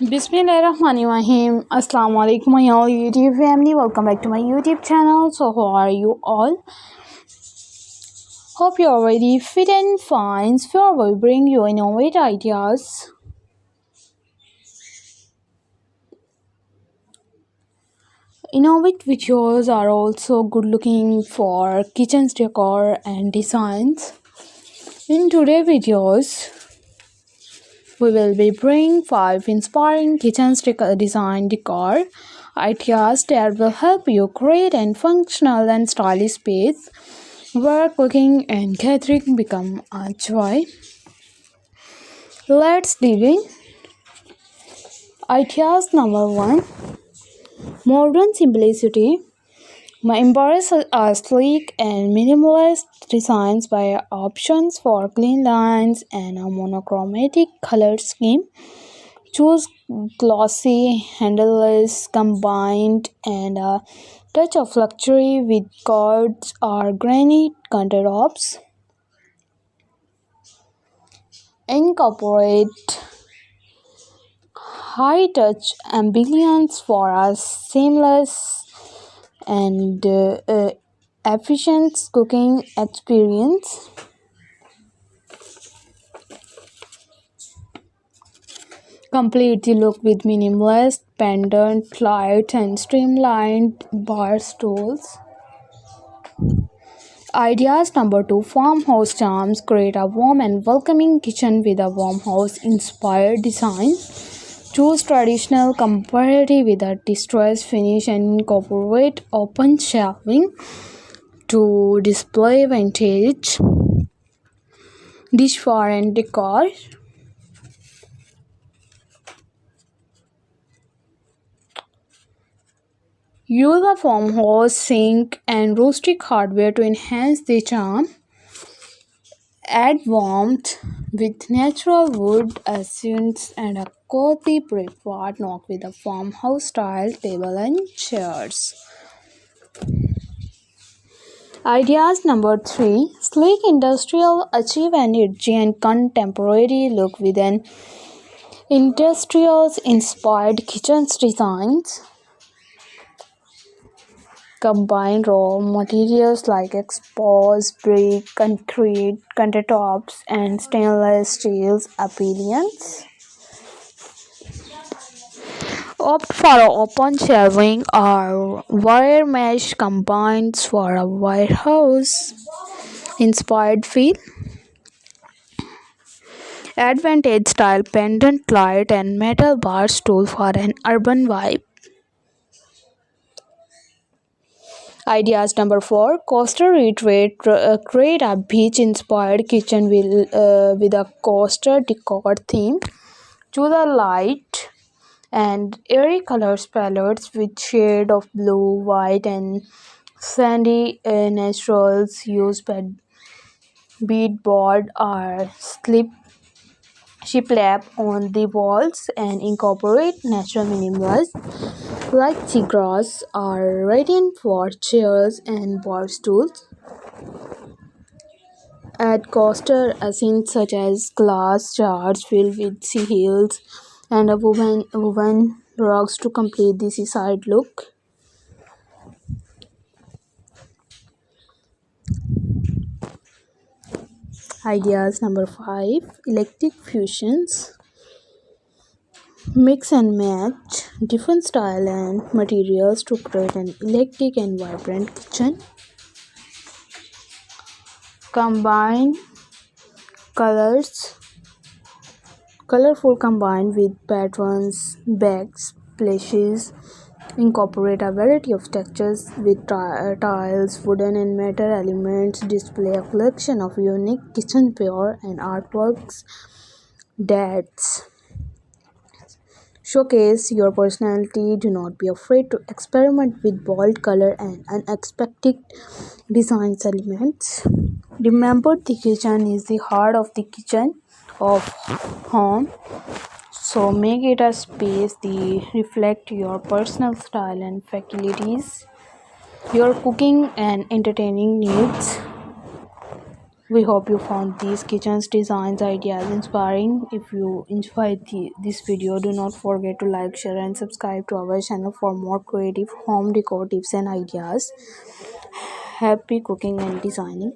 Bismillahirrahmanirrahim. Assalamu alaikum, my all YouTube family. Welcome back to my YouTube channel. So, how are you all? Hope you are very fit and fine. So, we bring you innovative ideas. Innovative videos are also good looking for kitchen decor and designs. In today's videos, we will be bringing 5 inspiring kitchen design decor ideas that will help you create a functional and stylish space where cooking and gathering become a joy. Let's begin. Ideas number 1: modern simplicity. Embrace a sleek and minimalist designs by options for clean lines and a monochromatic color scheme. Choose glossy, handleless, combined, and a touch of luxury with cords or granite countertops. Incorporate high-touch ambience for a seamless and efficient cooking experience. Complete the look with minimalist pendant lights and streamlined bar stools. Ideas number 2: farmhouse charms. Create a warm and welcoming kitchen with a farmhouse inspired design. Choose traditional comparative with a distressed finish and incorporate open shelving to display vintage dishware and decor. Use a farmhouse sink and rustic hardware to enhance the charm. Add warmth with natural wood accents and a cozy breakfast nook with a farmhouse style table and chairs. Ideas number 3: sleek industrial. Achieve an edgy and contemporary look with an industrial inspired kitchen designs. Combine raw materials like exposed brick, concrete, countertops, and stainless steel appliances. Opt for open shelving or wire mesh combines for a warehouse inspired feel. Advantage style pendant light and metal bar stool for an urban vibe. Ideas number 4: coaster retreat. Create a beach inspired kitchen with a coaster decor theme. Choose a light and airy colors palettes with shade of blue, white, and sandy naturals. Use beadboard or shiplap on the walls and incorporate natural minerals like seagrass or radiant for chairs and bar stools. Add coaster accents such as glass jars filled with seals and a woven rugs to complete the seaside look. Ideas number 5: eclectic fusions. Mix and match different style and materials to create an eclectic and vibrant kitchen. Combine colors, colorful combined with patterns, bags, plushes. Incorporate a variety of textures with tiles, wooden and metal elements. Display a collection of unique kitchenware and artworks that showcase your personality. Do not be afraid to experiment with bold color and unexpected design elements. Remember, the kitchen is the heart of the kitchen of home. So make it a space that reflect your personal style and faculties, your cooking and entertaining needs. We hope you found these kitchens designs ideas inspiring. If you enjoyed this video, do not forget to like, share and subscribe to our channel for more creative home decor tips and ideas. Happy cooking and designing.